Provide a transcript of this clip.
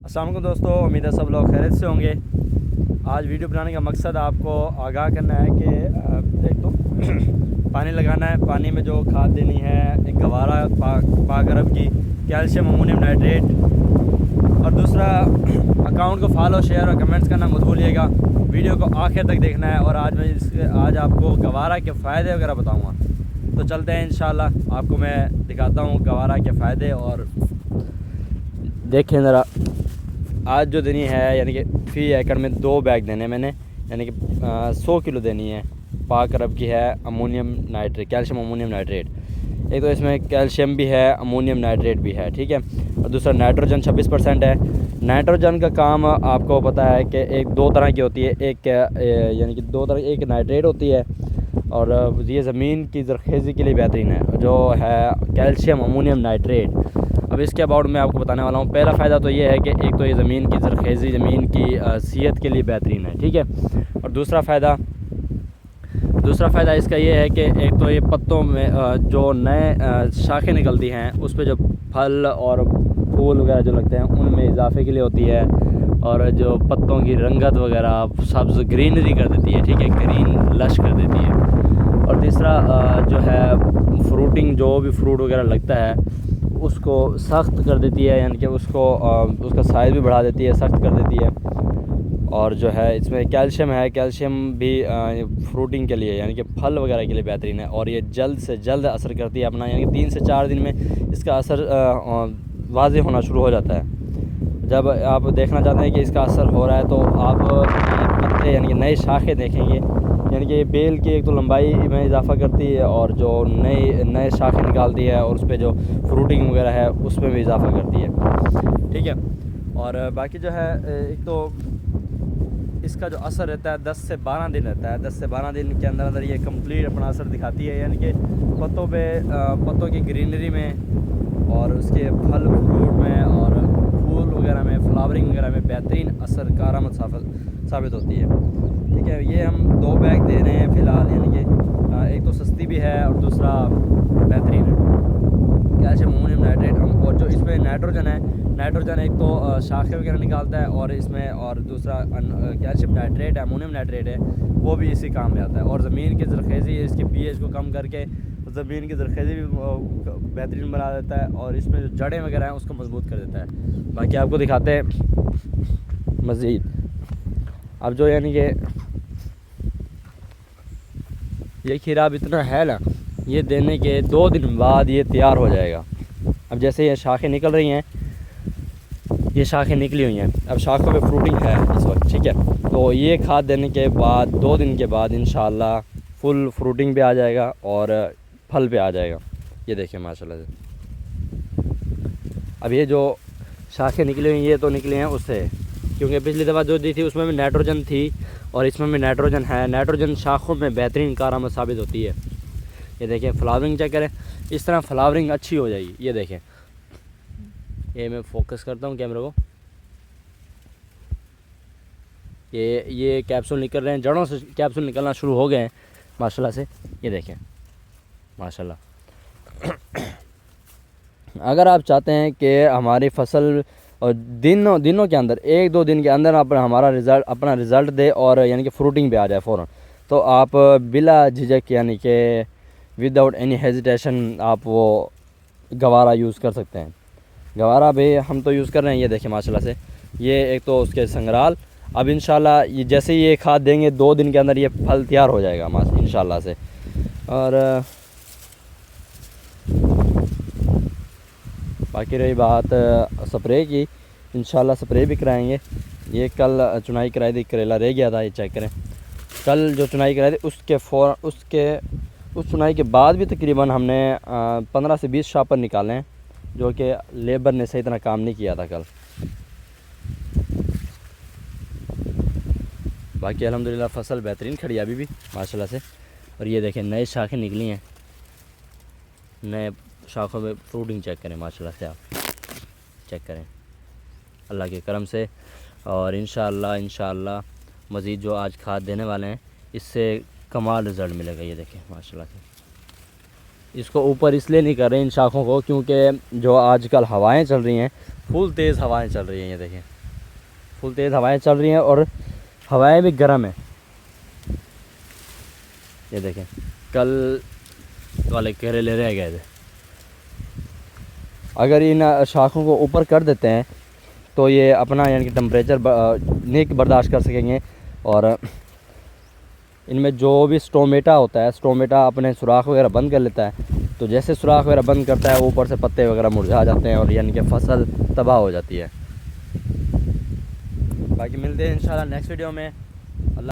अस्सलाम वालेकुम दोस्तों, उम्मीद है सब लोग खैरियत से होंगे। आज वीडियो बनाने का मकसद आपको आगाह करना है कि एक तो पानी लगाना है, पानी में जो खाद देनी है एक गवारा पाक अरब की कैल्शियम अमोनियम नाइट्रेट, और दूसरा अकाउंट को फॉलो शेयर और कमेंट्स करना मत भूलिएगा। वीडियो को आखिर तक देखना है और आज आपको गवारा के फ़ायदे वगैरह बताऊँगा। तो चलते हैं इंशाल्लाह, आपको मैं दिखाता हूँ गवारा के फ़ायदे। और देखें ज़रा, आज जो देनी है यानी कि फ़ी एकड़ में 2 बैग देने मैंने, यानी कि 100 किलो देनी है। पाक अरब की है ammonium nitrate, calcium ammonium nitrate. एक तो इसमें कैल्शियम भी है, अमोनियम नाइट्रेट भी है, ठीक है। और दूसरा नाइट्रोजन 26% है। नाइट्रोजन का काम आपको पता है कि दो तरह की होती है, एक यानी कि दो तरह, एक नाइट्रेट होती है और ये ज़मीन की ज़रख़ेज़ी के लिए बेहतरीन है, जो है कैल्शियम अमोनियम नाइट्रेट। अब इसके अबाउट मैं आपको बताने वाला हूँ। पहला फ़ायदा तो ये है कि एक तो ये ज़मीन की ज़रख़ेज़ी, ज़मीन की सेहत के लिए बेहतरीन है, ठीक है। और दूसरा फ़ायदा इसका ये है कि एक तो ये पत्तों में जो नए शाखें निकलती हैं उस पर जो फल और फूल वगैरह जो लगते हैं उनमें इजाफे के लिए होती है, और जो पत्तों की रंगत वगैरह सब्ज़ ग्रीनरी कर देती है, ठीक है, ग्रीन लश कर देती है। और तीसरा जो है फ्रूटिंग, जो भी फ्रूट वगैरह लगता है उसको सख्त कर देती है, यानी कि उसको उसका साइज़ भी बढ़ा देती है, सख्त कर देती है। और जो है इसमें कैल्शियम है, कैल्शियम भी फ्रूटिंग के लिए यानी कि फल वगैरह के लिए बेहतरीन है। और ये जल्द से जल्द असर करती है अपना, यानी कि 3 से 4 दिन में इसका असर वाज़ेह होना शुरू हो जाता है। जब आप देखना चाहते हैं कि इसका असर हो रहा है तो आप पत्ते यानी कि नए शाखें देखेंगे, यानी कि बेल की एक तो लंबाई में इजाफ़ा करती है और जो नए शाखें निकालती है और उस पर जो फ्रूटिंग वगैरह है उसमें भी इजाफ़ा करती है, ठीक है। और बाकी जो है एक तो इसका जो असर रहता है 10 से 12 दिन रहता है। 10 से 12 दिन के अंदर ये कंप्लीट अपना असर दिखाती है, यानी कि पत्तों की ग्रीनरी में और उसके फल फ्रूट में और फूल वगैरह में, फ्लावरिंग वगैरह में बेहतरीन असर कारआमद साबित होती है, ठीक है। ये हम 2 बैग दे रहे हैं फ़िलहाल, यानी कि एक तो सस्ती भी है और दूसरा बेहतरीन है, कैल्शियम अमोनियम नाइट्रेट। और जो इसमें नाइट्रोजन है, नाइट्रोजन एक तो शाखें वगैरह निकालता है, और इसमें और दूसरा कैल्शियम नाइट्रेट है, अमोनियम नाइट्रेट है, वो भी इसी काम में आता है। और ज़मीन की ज़रख़ेज़ी, इसके पीएच को कम करके ज़मीन की ज़रख़ेज़ी भी बेहतरीन बना देता है, और इसमें जो जड़ें वगैरह हैं उसको मज़बूत कर देता है। बाकी आपको दिखाते हैं मज़ीद। अब जो यानी कि ये खीरा अब इतना है ना, ये देने के 2 दिन बाद ये तैयार हो जाएगा। अब जैसे ये शाखें निकल रही हैं, ये शाखें निकली हुई हैं, अब शाखों पे फ्रूटिंग है इस वक्त, ठीक है। तो ये खाद देने के बाद 2 दिन के बाद इंशाल्लाह फुल फ्रूटिंग पे आ जाएगा और फल पे आ जाएगा। ये देखिए माशाल्लाह से। अब ये जो शाखें निकली हुई, ये तो निकली हैं उससे, क्योंकि पिछली दफ़ा जो दी थी उसमें भी नाइट्रोजन थी और इसमें भी नाइट्रोजन है। नाइट्रोजन शाखों में बेहतरीन कारआमद साबित होती है। ये देखें, फ्लावरिंग चेक करें, इस तरह फ्लावरिंग अच्छी हो जाएगी। ये देखें, ये मैं फोकस करता हूँ कैमरे को, ये कैप्सूल निकल रहे हैं, जड़ों से कैप्सूल निकलना शुरू हो गए हैं माशाल्लाह से। ये देखें माशाल्लाह। अगर आप चाहते हैं कि हमारी फसल और दिनों के अंदर, 1-2 दिन के अंदर अपना रिज़ल्ट दे और यानी कि फ्रूटिंग पे आ जाए फ़ौरन, तो आप बिला झिझक यानी कि विदाउट एनी हेजिटेशन आप वो गवारा यूज़ कर सकते हैं। गवारा भी हम तो यूज़ कर रहे हैं। ये देखें माशाल्लाह से, ये एक तो उसके संगराल। अब इंशाल्लाह ये जैसे ये खाद देंगे 2 दिन के अंदर ये फल तैयार हो जाएगा इंशाल्लाह से। और बाकी रही बात स्प्रे की, इंशाल्लाह स्प्रे भी कराएंगे। ये कल चुनाई कराई थी, करेला रह गया था, ये चेक करें। कल जो चुनाई कराई थी उस चुनाई के बाद भी तकरीबन हमने 15 से 20 शापर निकाले हैं, जो कि लेबर ने सही तरह काम नहीं किया था कल। बाकी अल्हम्दुलिल्लाह फसल बेहतरीन खड़ी है अभी भी माशाल्लाह से। और ये देखें, नए शाखें निकली हैं, नए शाखों में फ्रूटिंग चेक करें माशाल्लाह से, आप चेक करें अल्लाह के करम से। और इंशाअल्लाह मज़ीद जो आज खाद देने वाले हैं इससे कमाल रिज़ल्ट मिलेगा। ये देखें माशाल्लाह से। इसको ऊपर इसलिए नहीं कर रहे इन शाखों को, क्योंकि जो आजकल हवाएं चल रही हैं, फुल तेज़ हवाएं चल रही हैं। ये देखें फुल तेज़ हवाएं चल रही हैं और हवाएं भी गर्म है। ये देखें, कल वाले करेले रह गए थे। अगर इन शाखों को ऊपर कर देते हैं तो ये अपना यानी कि टेम्परेचर नहीं बर्दाश्त कर सकेंगे और इनमें जो भी स्टोमेटा होता है, स्टोमेटा अपने सुराख वगैरह बंद कर लेता है। तो जैसे सुराख वगैरह बंद करता है, ऊपर से पत्ते वगैरह मुरझा जाते हैं और यानी कि फसल तबाह हो जाती है। बाकी मिलते हैं इंशाल्लाह नेक्स्ट वीडियो में।